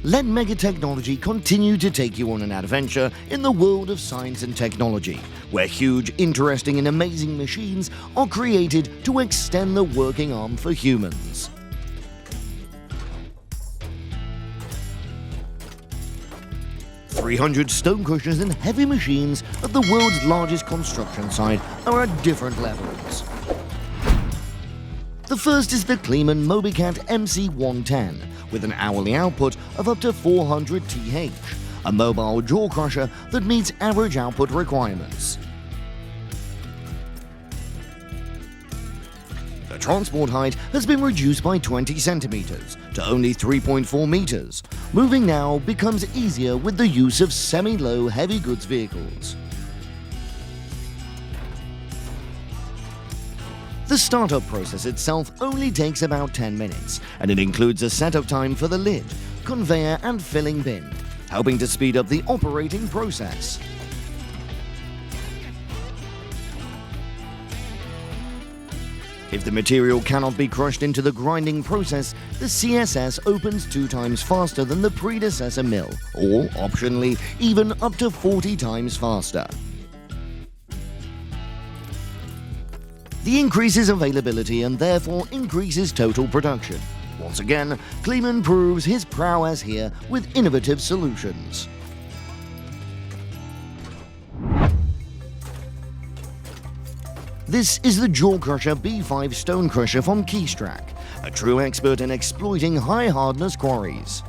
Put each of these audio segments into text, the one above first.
Let megatechnology continue to take you on an adventure in the world of science and technology, where huge, interesting and amazing machines are created to extend the working arm for humans. "300 stone crushers and heavy machines at the world's largest construction site are at different levels. The first is the Kleeman Mobicat MC110, with an hourly output of up to 400 TH, a mobile jaw crusher that meets average output requirements. The transport height has been reduced by 20 centimeters to only 3.4 meters. Moving now becomes easier with the use of semi-low heavy goods vehicles. The startup process itself only takes about 10 minutes, and it includes a setup time for the lid, conveyor and filling bin, helping to speed up the operating process. If the material cannot be crushed into the grinding process, the CSS opens 2 times faster than the predecessor mill, or, optionally, even up to 40 times faster. The increases availability and therefore increases total production. Once again, Kleeman proves his prowess here with innovative solutions. This is the Jaw Crusher B5 Stone Crusher from Keystrack, a true expert in exploiting high-hardness quarries.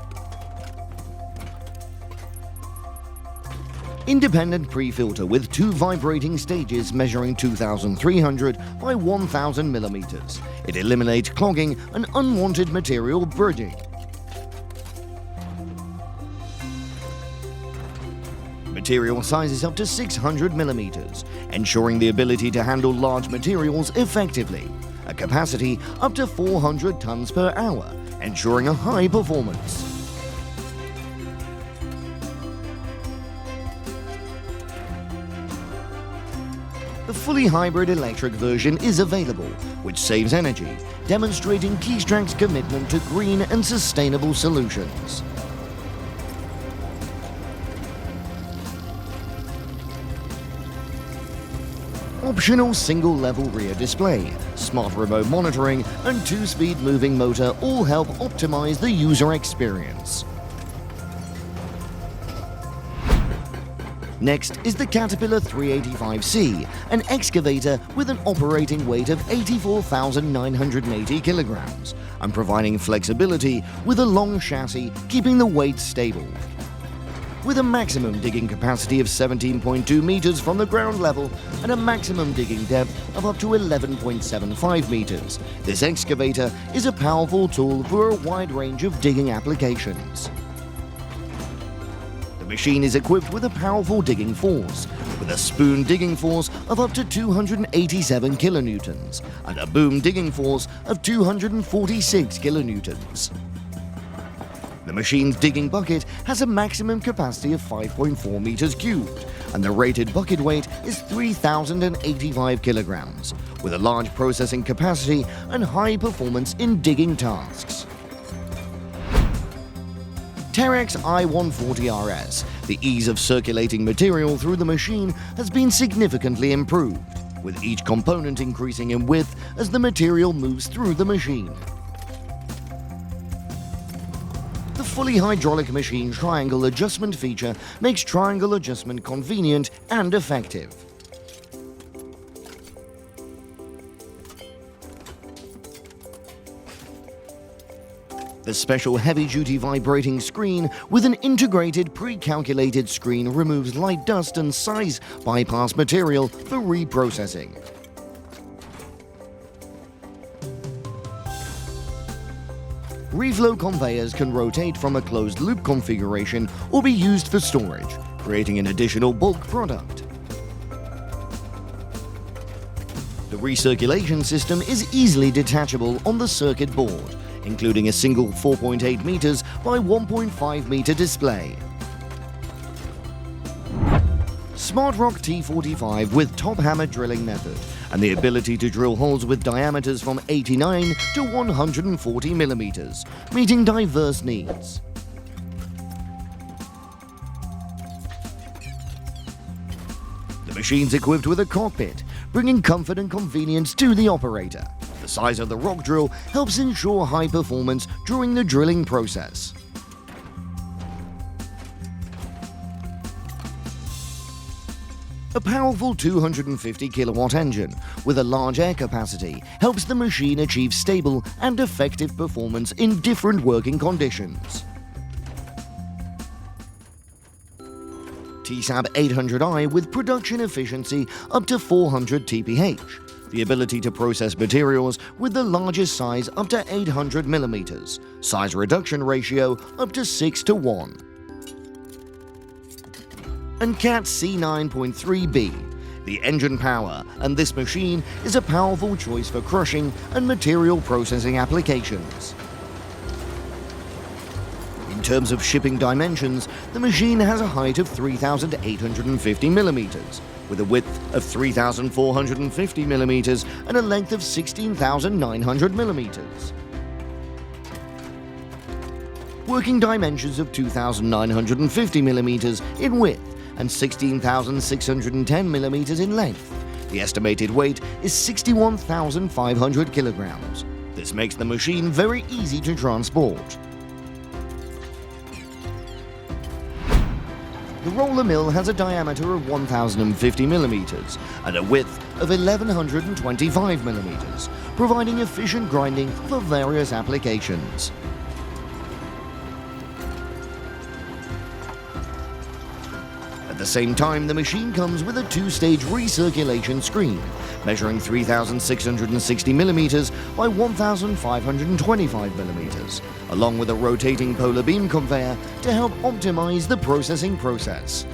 Independent pre-filter with 2 vibrating stages measuring 2,300 by 1,000 millimeters. It eliminates clogging and unwanted material bridging. Material sizes up to 600 millimeters, ensuring the ability to handle large materials effectively. A capacity up to 400 tons per hour, ensuring a high performance. The fully hybrid electric version is available, which saves energy, demonstrating Keystrack's commitment to green and sustainable solutions. Optional single-level rear display, smart remote monitoring, and 2-speed moving motor all help optimize the user experience. Next is the Caterpillar 385C, an excavator with an operating weight of 84,980 kilograms, and providing flexibility with a long chassis, keeping the weight stable. With a maximum digging capacity of 17.2 meters from the ground level and a maximum digging depth of up to 11.75 meters, this excavator is a powerful tool for a wide range of digging applications. The machine is equipped with a powerful digging force, with a spoon digging force of up to 287 kilonewtons and a boom digging force of 246 kilonewtons. The machine's digging bucket has a maximum capacity of 5.4 meters cubed, and the rated bucket weight is 3,085 kilograms, with a large processing capacity and high performance in digging tasks. Terex I140 RS, the ease of circulating material through the machine has been significantly improved, with each component increasing in width as the material moves through the machine. The fully hydraulic machine triangle adjustment feature makes triangle adjustment convenient and effective. The special heavy-duty vibrating screen with an integrated pre-calculated screen removes light dust and size bypass material for reprocessing. Reflow conveyors can rotate from a closed-loop configuration or be used for storage, creating an additional bulk product. The recirculation system is easily detachable on the circuit board, including a single 4.8 meters by 1.5 meter display. Smart Rock T45 with top hammer drilling method and the ability to drill holes with diameters from 89 to 140 millimeters, meeting diverse needs. The machine's equipped with a cockpit, bringing comfort and convenience to the operator. The size of the rock drill helps ensure high performance during the drilling process. A powerful 250 kilowatt engine with a large air capacity helps the machine achieve stable and effective performance in different working conditions. TSAB 800i with production efficiency up to 400 TPH, the ability to process materials with the largest size up to 800 millimeters, size reduction ratio up to 6:1. And CAT C9.3B, the engine power, and this machine is a powerful choice for crushing and material processing applications. In terms of shipping dimensions, the machine has a height of 3,850 millimeters, with a width of 3,450 millimeters and a length of 16,900 millimeters. Working dimensions of 2,950 millimeters in width and 16,610 millimeters in length. The estimated weight is 61,500 kilograms. This makes the machine very easy to transport. The roller mill has a diameter of 1,050 millimeters and a width of 1,125 millimeters, providing efficient grinding for various applications. At the same time, the machine comes with a two-stage recirculation screen, measuring 3,660 millimeters by 1,525 millimeters, along with a rotating polar beam conveyor to help optimize the processing process.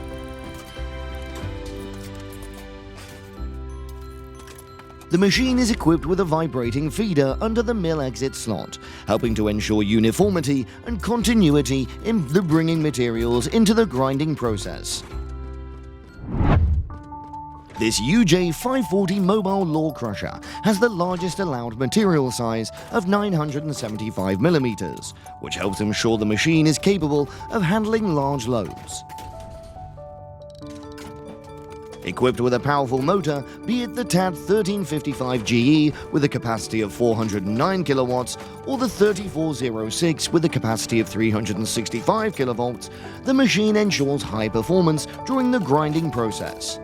The machine is equipped with a vibrating feeder under the mill exit slot, helping to ensure uniformity and continuity in the bringing materials into the grinding process. This UJ540 mobile law crusher has the largest allowed material size of 975 millimeters, which helps ensure the machine is capable of handling large loads. Equipped with a powerful motor, be it the TAT 1355 GE with a capacity of 409 kilowatts or the 3406 with a capacity of 365 kilovolts, the machine ensures high performance during the grinding process.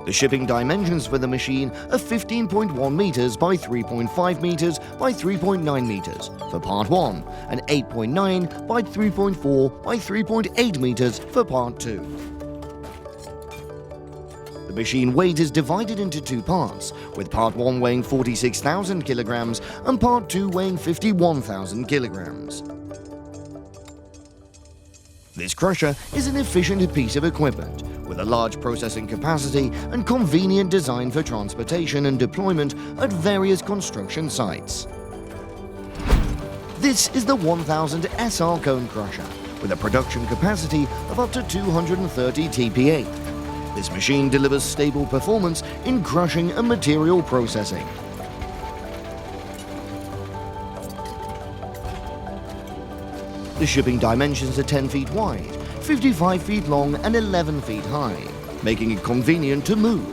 The shipping dimensions for the machine are 15.1 meters by 3.5 meters by 3.9 meters for Part 1 and 8.9 by 3.4 by 3.8 meters for Part 2. The machine weight is divided into two parts, with Part 1 weighing 46,000 kilograms and Part 2 weighing 51,000 kilograms. This crusher is an efficient piece of equipment with a large processing capacity and convenient design for transportation and deployment at various construction sites. This is the 1000 SR cone crusher with a production capacity of up to 230 TPH. This machine delivers stable performance in crushing and material processing. The shipping dimensions are 10 feet wide, 55 feet long and 11 feet high, making it convenient to move.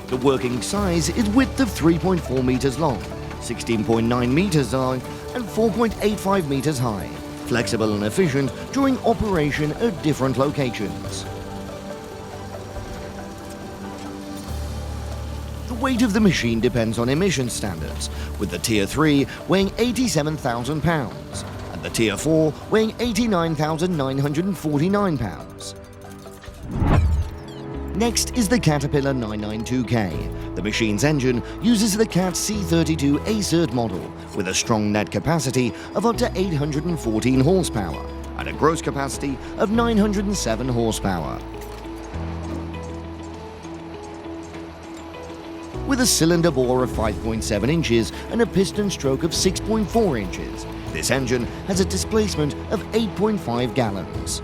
The working size is width of 3.4 meters long, 16.9 meters long and 4.85 meters high, flexible and efficient during operation at different locations. The weight of the machine depends on emission standards, with the Tier 3 weighing 87,000 pounds and the Tier 4 weighing 89,949 pounds. Next is the Caterpillar 992K. The machine's engine uses the CAT C32 ACERT model with a strong net capacity of up to 814 horsepower and a gross capacity of 907 horsepower. With a cylinder bore of 5.7 inches and a piston stroke of 6.4 inches, this engine has a displacement of 8.5 gallons.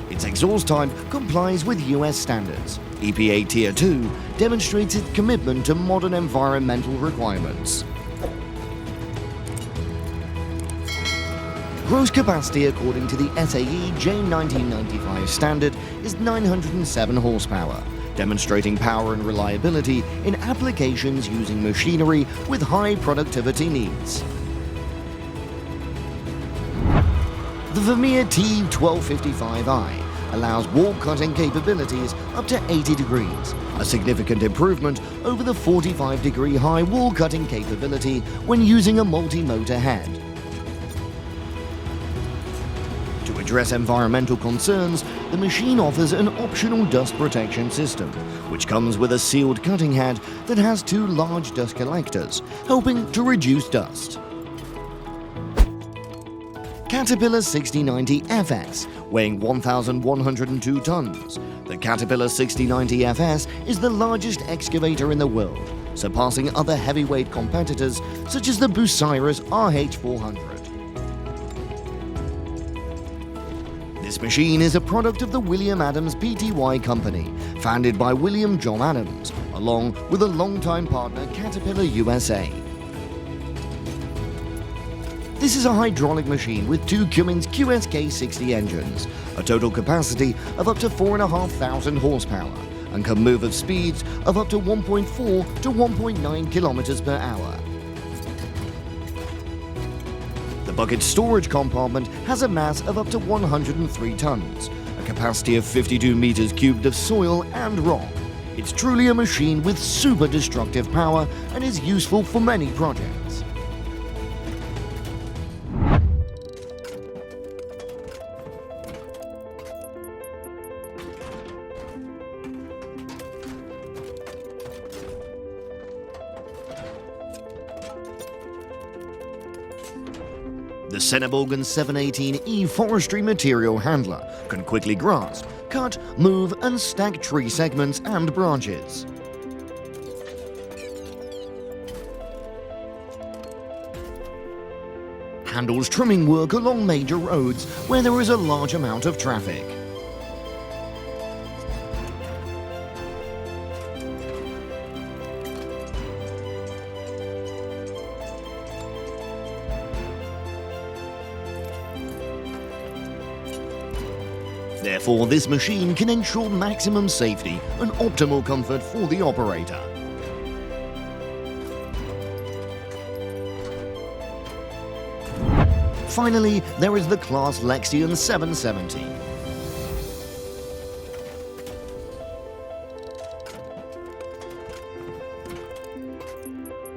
Its exhaust type complies with US standards, EPA Tier 2 demonstrates its commitment to modern environmental requirements. Gross capacity according to the SAE J1995 standard is 907 horsepower, demonstrating power and reliability in applications using machinery with high productivity needs. The Vermeer T1255i allows wall cutting capabilities up to 80 degrees, a significant improvement over the 45-degree high wall cutting capability when using a multi-motor head. To address environmental concerns, the machine offers an optional dust protection system, which comes with a sealed cutting head that has two large dust collectors, helping to reduce dust. Caterpillar 6090 FS, weighing 1,102 tons. The Caterpillar 6090 FS is the largest excavator in the world, surpassing other heavyweight competitors such as the Bucyrus RH400. This machine is a product of the William Adams Pty company, founded by William John Adams, along with a longtime partner Caterpillar USA. This is a hydraulic machine with two Cummins QSK60 engines, a total capacity of up to 4,500 horsepower, and can move at speeds of up to 1.4 to 1.9 kilometers per hour. The bucket storage compartment has a mass of up to 103 tons, a capacity of 52 meters cubed of soil and rock. It's truly a machine with super destructive power and is useful for many projects. The Senneborgen 718E forestry material handler can quickly grasp, cut, move and stack tree segments and branches. Handles trimming work along major roads where there is a large amount of traffic. Therefore, this machine can ensure maximum safety and optimal comfort for the operator. Finally, there is the CLAAS LEXIAN 770.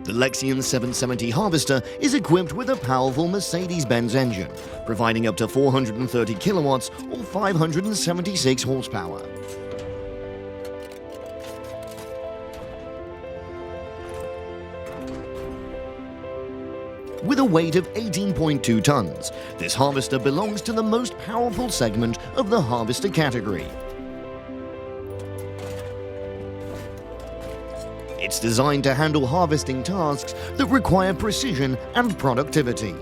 The LEXIAN 770 harvester is equipped with a powerful Mercedes-Benz engine, providing up to 430 kilowatts or 576 horsepower. With a weight of 18.2 tons, this harvester belongs to the most powerful segment of the harvester category. It's designed to handle harvesting tasks that require precision and productivity.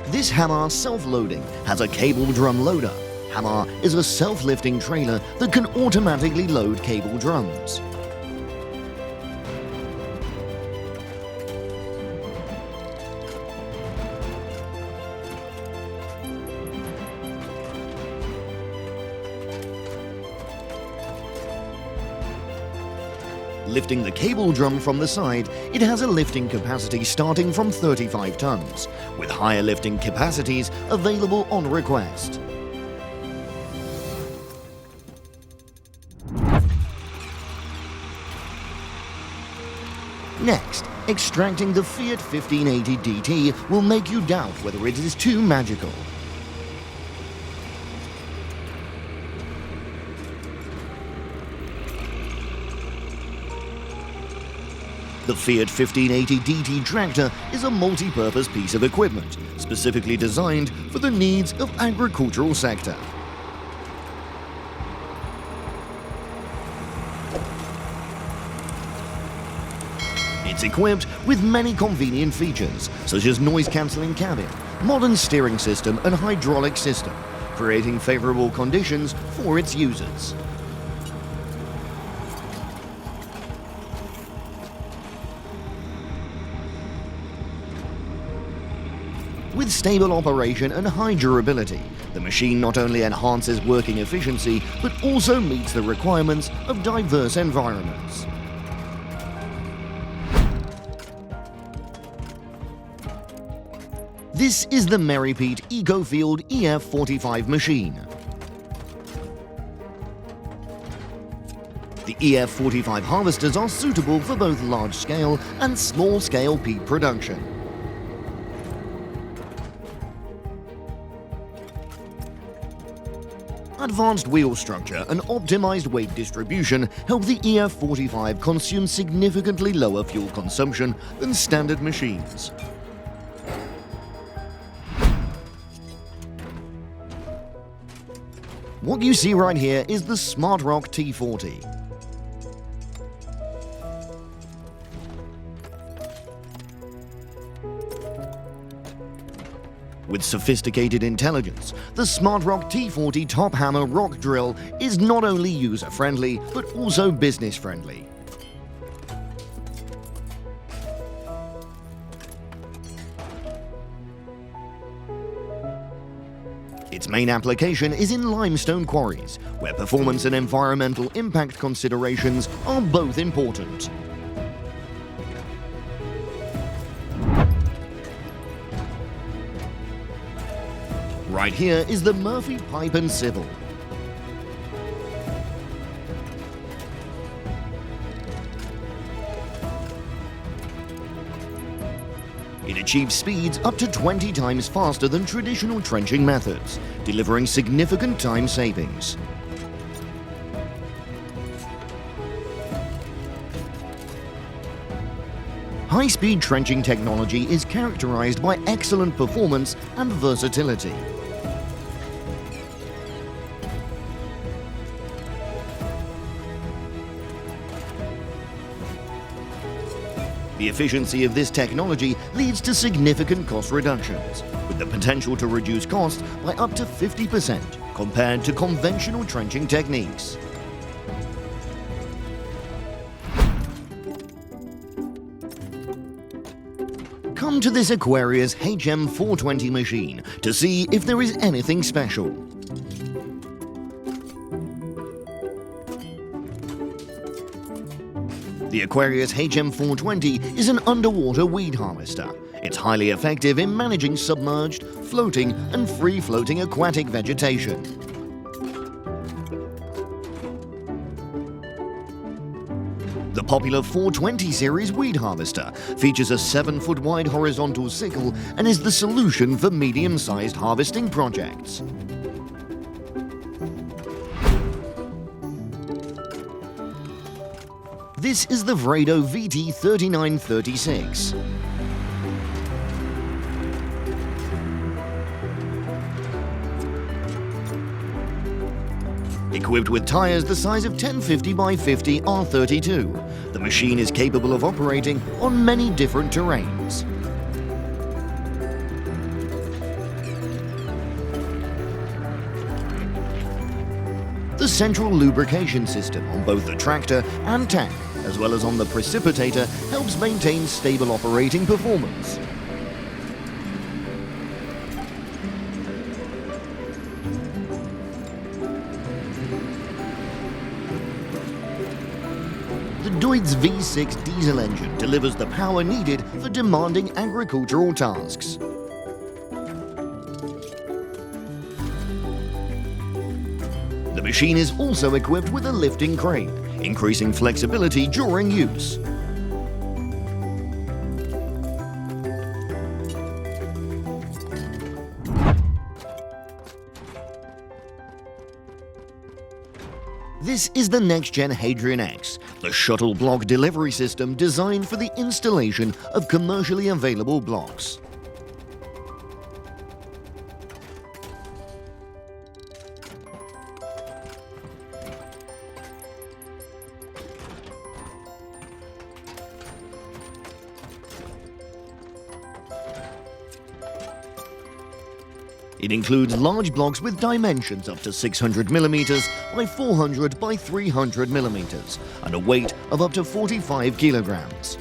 This hammer self-loading has a cable drum loader. Hammer is a self-lifting trailer that can automatically load cable drums. Lifting the cable drum from the side, it has a lifting capacity starting from 35 tons, with higher lifting capacities available on request. Next, extracting the Fiat 1580 DT will make you doubt whether it is too magical. The Fiat 1580 DT tractor is a multi-purpose piece of equipment, specifically designed for the needs of agricultural sector. Its It's equipped with many convenient features, such as noise-cancelling cabin, modern steering system and hydraulic system, creating favourable conditions for its users. With stable operation and high durability, the machine not only enhances working efficiency, but also meets the requirements of diverse environments. This is the Foton Ecofield EF45 machine. The EF45 harvesters are suitable for both large-scale and small-scale peat production. Advanced wheel structure and optimized weight distribution help the EF45 consume significantly lower fuel consumption than standard machines. What you see right here is the smart Rock T40. With sophisticated intelligence, the smart Rock T40 top hammer rock drill is not only user-friendly, but also business-friendly. Its main application is in limestone quarries, where performance and environmental impact considerations are both important. Right here is the Murphy Pipe & Civil. It achieves speeds up to 20 times faster than traditional trenching methods, delivering significant time savings. High-speed trenching technology is characterized by excellent performance and versatility. The efficiency of this technology leads to significant cost reductions, with the potential to reduce costs by up to 50% compared to conventional trenching techniques. Come to this Aquarius HM 420 machine to see if there is anything special. The Aquarius HM 420 is an underwater weed harvester. It's highly effective in managing submerged, floating and free-floating aquatic vegetation. The popular 420 series weed harvester features a 7-foot wide horizontal sickle and is the solution for medium-sized harvesting projects. This is the Fredo VT7283. Equipped with tires the size of 1050 by 50 R32, the machine is capable of operating on many different terrains. The central lubrication system on both the tractor and tank, as well as on the precipitator, helps maintain stable operating performance. The Deutz V6 diesel engine delivers the power needed for demanding agricultural tasks. The machine is also equipped with a lifting crane, increasing flexibility during use. This is the NextGen Hadrian X, the shuttle block delivery system designed for the installation of commercially available blocks. It includes large blocks with dimensions up to 600mm by 400 by 300mm and a weight of up to 45 kilograms.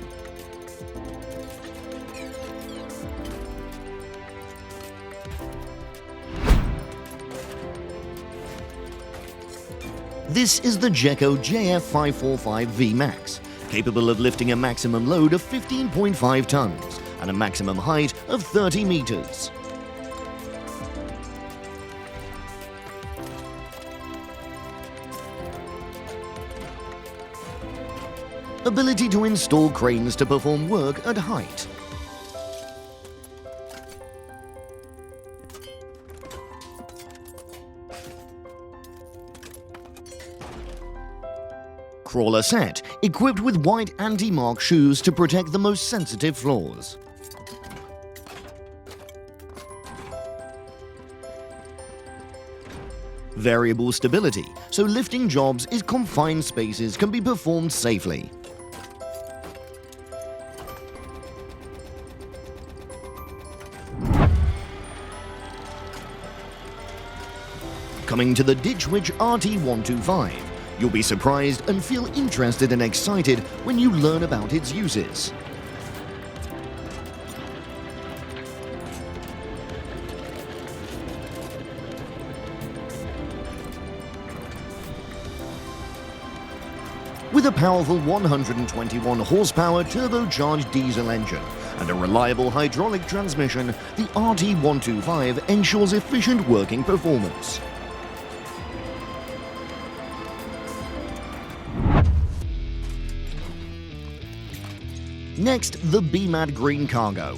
This is the Geo JF545 VMAX, capable of lifting a maximum load of 15.5 tons and a maximum height of 30 meters. Ability to install cranes to perform work at height. Crawler set, equipped with white anti-mark shoes to protect the most sensitive floors. Variable stability, so lifting jobs in confined spaces can be performed safely. Coming to the Ditch Witch RT125. You'll be surprised and feel interested and excited when you learn about its uses. With a powerful 121 horsepower turbocharged diesel engine and a reliable hydraulic transmission, the RT125 ensures efficient working performance. Next, the BMAT Green Cargo.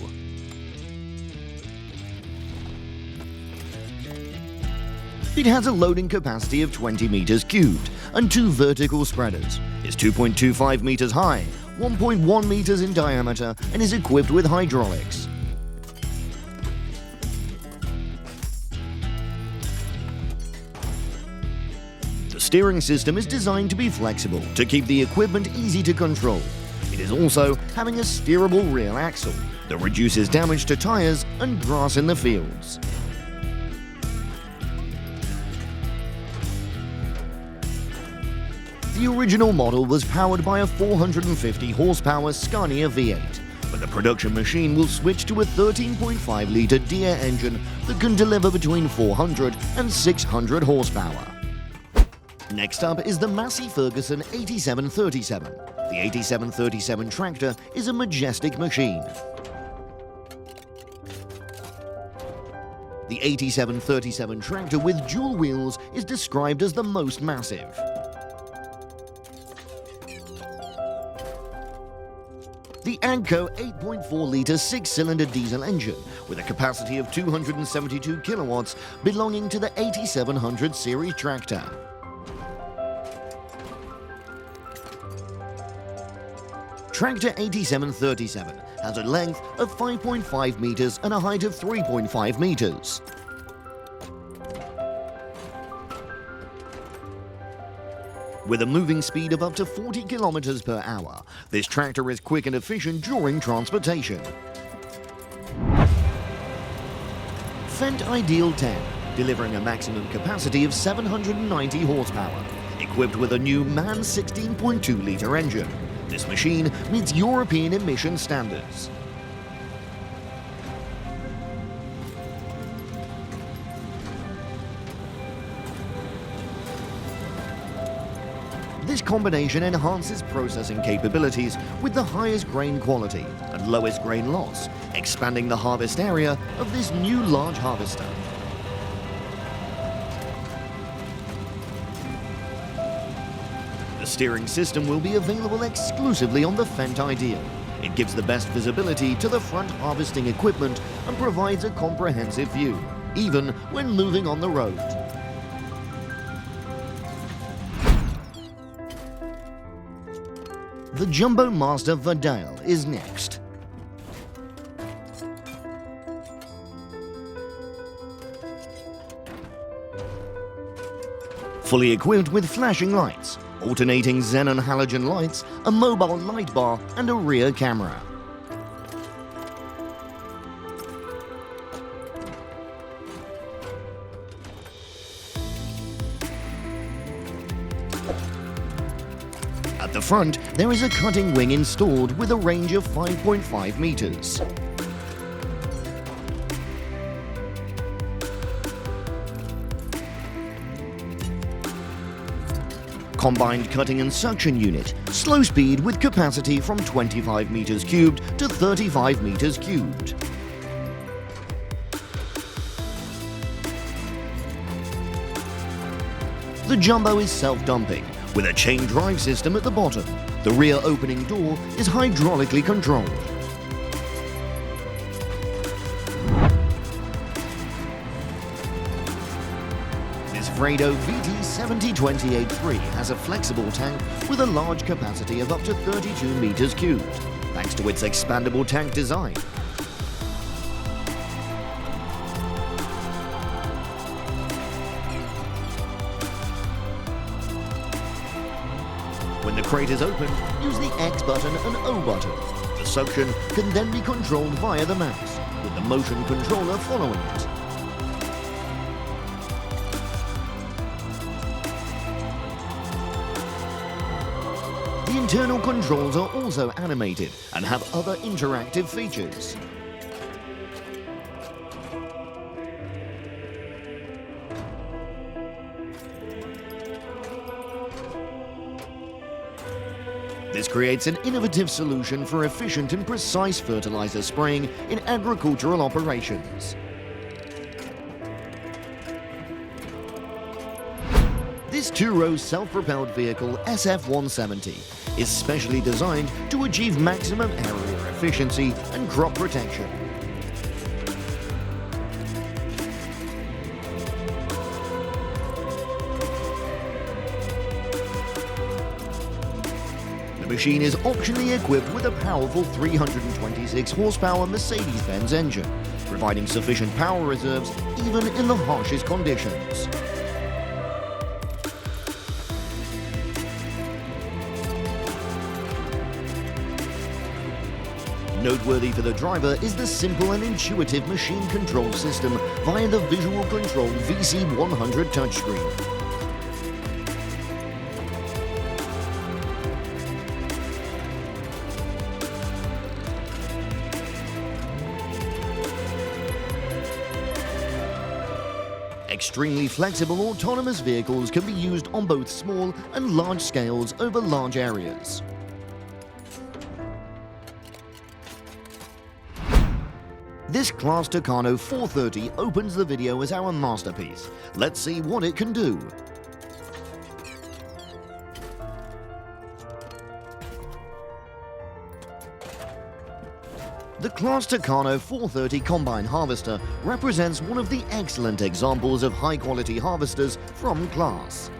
It has a loading capacity of 20 meters cubed and 2 vertical spreaders. It's 2.25 meters high, 1.1 meters in diameter, and is equipped with hydraulics. The steering system is designed to be flexible to keep the equipment easy to control. It is also having a steerable rear axle that reduces damage to tires and grass in the fields. The original model was powered by a 450 horsepower Scania V8, but the production machine will switch to a 13.5-litre Deere engine that can deliver between 400 and 600 horsepower. Next up is the Massey Ferguson 8737. The 8737 tractor is a majestic machine. The 8737 tractor with dual wheels is described as the most massive. The AGCO 8.4-litre 6-cylinder diesel engine with a capacity of 272 kilowatts belonging to the 8700 series tractor. Tractor 8737 has a length of 5.5 meters and a height of 3.5 meters. With a moving speed of up to 40 kilometers per hour, this tractor is quick and efficient during transportation. Fendt Ideal 10, delivering a maximum capacity of 790 horsepower, equipped with a new MAN 16.2-litre engine. This machine meets European emission standards. This combination enhances processing capabilities with the highest grain quality and lowest grain loss, expanding the harvest area of this new large harvester. The steering system will be available exclusively on the Fendt Ideal. It gives the best visibility to the front harvesting equipment and provides a comprehensive view, even when moving on the road. The Jumbo Master Vidal is next. Fully equipped with flashing lights, alternating xenon halogen lights, a mobile light bar, and a rear camera. the front, there is a cutting wing installed with a range of 5.5 meters. Combined cutting and suction unit, slow speed with capacity from 25 meters cubed to 35 meters cubed. The jumbo is self-dumping with a chain drive system at the bottom. The rear opening door is hydraulically controlled. This Fredo VT7283 has a flexible tank with a large capacity of up to 32 meters cubed, thanks to its expandable tank design. When the crate is opened, use the X button and O button. The suction can then be controlled via the mouse, with the motion controller following it. The internal controls are also animated and have other interactive features. This creates an innovative solution for efficient and precise fertilizer spraying in agricultural operations. This two-row self-propelled vehicle SF170 is specially designed to achieve maximum area efficiency and crop protection. The machine is optionally equipped with a powerful 326 horsepower Mercedes-Benz engine, providing sufficient power reserves even in the harshest conditions. Noteworthy for the driver is the simple and intuitive machine control system via the visual control VC100 touchscreen. Extremely flexible autonomous vehicles can be used on both small and large scales over large areas. This CLAAS Tano 430 opens the video as our masterpiece. Let's see what it can do. The CLAAS Tano 430 combine harvester represents one of the excellent examples of high-quality harvesters from CLAAS.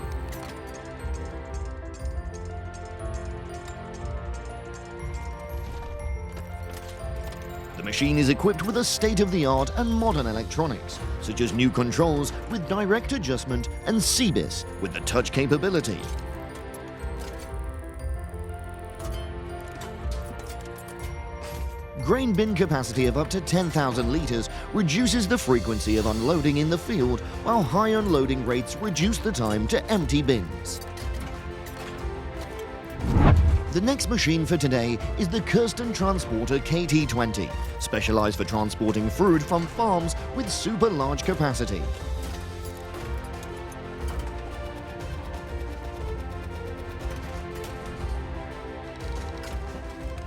The machine is equipped with a state-of-the-art and modern electronics, such as new controls with direct adjustment and CBIS with the touch capability. Grain bin capacity of up to 10,000 litres reduces the frequency of unloading in the field, while high unloading rates reduce the time to empty bins. The next machine for today is the Kirsten Transporter KT20, specialized for transporting fruit from farms with super large capacity.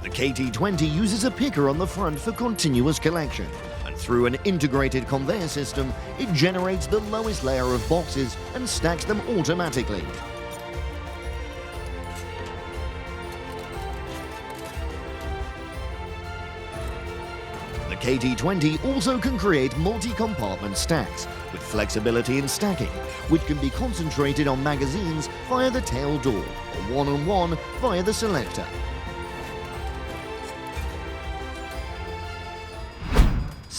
The KT20 uses a picker on the front for continuous collection, and through an integrated conveyor system, it generates the lowest layer of boxes and stacks them automatically. The KT20 also can create multi-compartment stacks with flexibility in stacking, which can be concentrated on magazines via the tail door or one-on-one via the selector.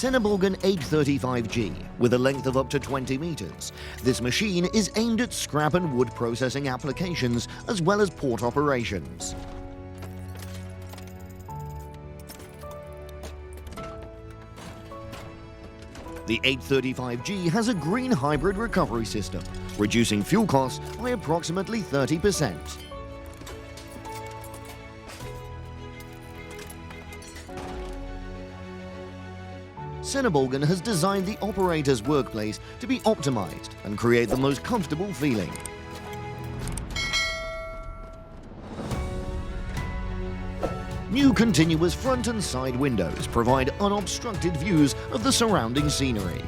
Borgen 835G, with a length of up to 20 meters. This machine is aimed at scrap and wood processing applications as well as port operations. The 835G has a green hybrid recovery system, reducing fuel costs by approximately 30%. Senneborgen has designed the operator's workplace to be optimized and create the most comfortable feeling. New continuous front and side windows provide unobstructed views of the surrounding scenery.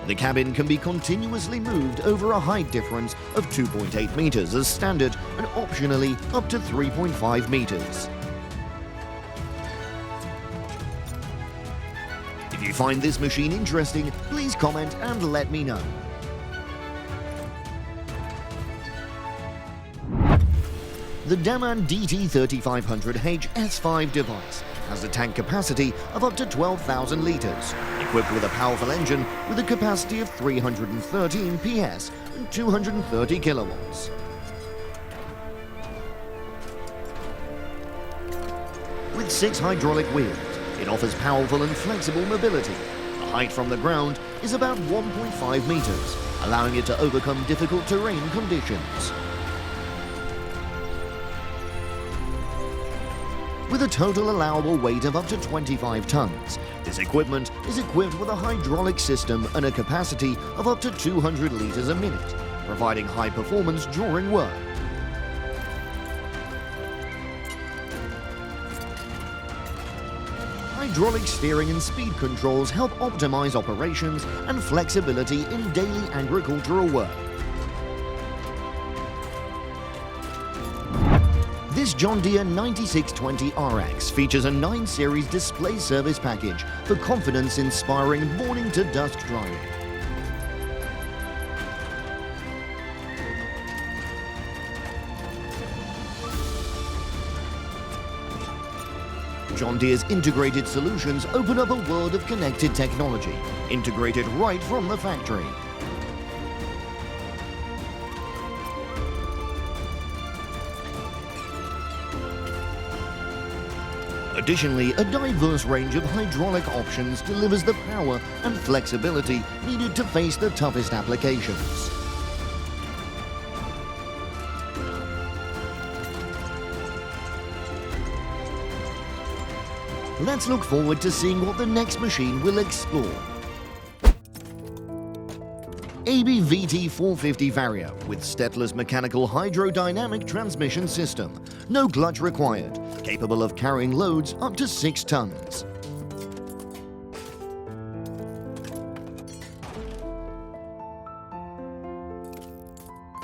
The cabin can be continuously moved over a height difference of 2.8 meters as standard and optionally up to 3.5 meters. If you find this machine interesting, please comment and let me know. The Daman DT3500H S5 device has a tank capacity of up to 12,000 litres, equipped with a powerful engine with a capacity of 313 PS and 230 kilowatts. With 6 hydraulic wheels, it offers powerful and flexible mobility. The height from the ground is about 1.5 metres, allowing it to overcome difficult terrain conditions. With a total allowable weight of up to 25 tons, this equipment is equipped with a hydraulic system and a capacity of up to 200 litres a minute, providing high performance during work. Hydraulic steering and speed controls help optimize operations and flexibility in daily agricultural work. This John Deere 9620 RX features a 9 Series display service package for confidence-inspiring morning-to-dusk driving. John Deere's integrated solutions open up a world of connected technology, integrated right from the factory. Additionally, a diverse range of hydraulic options delivers the power and flexibility needed to face the toughest applications. Let's look forward to seeing what the next machine will explore. AB VT450 Vario with stepless mechanical hydrodynamic transmission system. No clutch required. Capable of carrying loads up to 6 tons.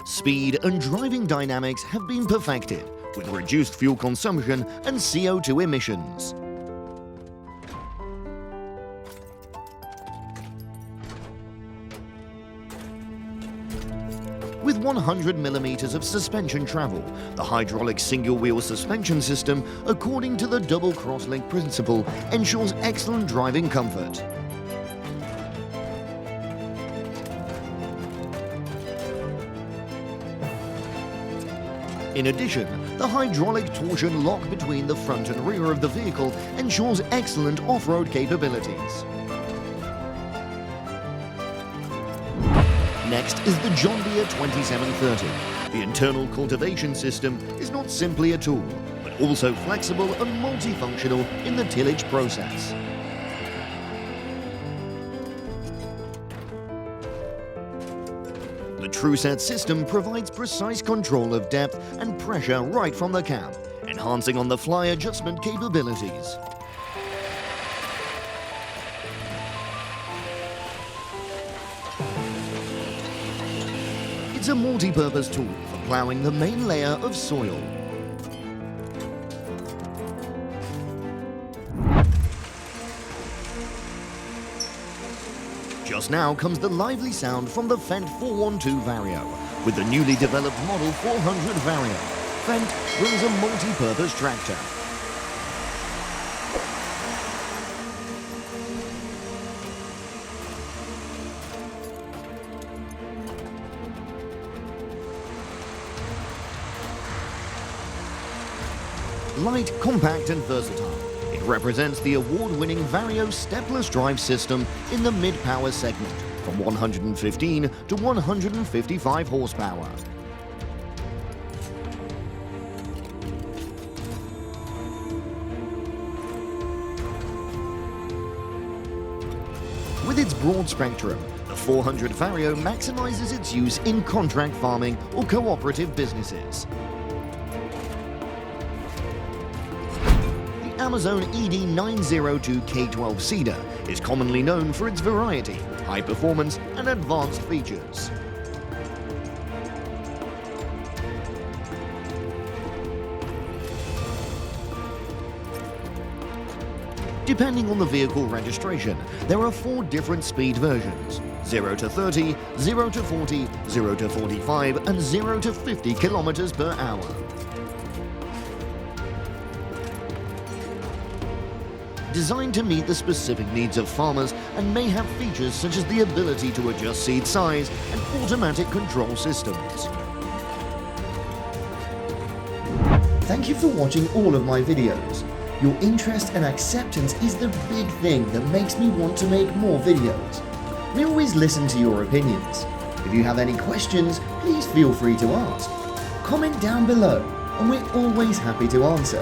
Speed and driving dynamics have been perfected with reduced fuel consumption and CO2 emissions. With 100 millimeters of suspension travel, the hydraulic single-wheel suspension system, according to the double crosslink principle, ensures excellent driving comfort. In addition, the hydraulic torsion lock between the front and rear of the vehicle ensures excellent off-road capabilities. Next is the John Deere 2730. The internal cultivation system is not simply a tool, but also flexible and multifunctional in the tillage process. The TrueSet system provides precise control of depth and pressure right from the cab, enhancing on-the-fly adjustment capabilities. It's a multi-purpose tool for ploughing the main layer of soil. Just now comes the lively sound from the Fendt 412 Vario. With the newly developed Model 400 Vario, Fendt brings a multi-purpose tractor. Light, compact and versatile, it represents the award-winning Vario stepless drive system in the mid-power segment, from 115 to 155 horsepower. its broad spectrum, the 400 Vario maximizes its use in contract farming or cooperative businesses. The Amazon ED902 K12 seeder is commonly known for its variety, high performance and advanced features. Depending on the vehicle registration, there are 4 different speed versions: 0 to 30, 0 to 40, 0 to 45 and 0 to 50 kilometers per hour. Designed to meet the specific needs of farmers and may have features such as the ability to adjust seed size and automatic control systems. Thank you for watching all of my videos. Your interest and acceptance is the big thing that makes me want to make more videos. We always listen to your opinions. If you have any questions, please feel free to ask. Comment down below and we're always happy to answer.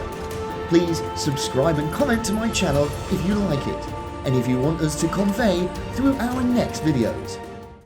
Please subscribe and comment to my channel if you like it and if you want us to convey through our next videos.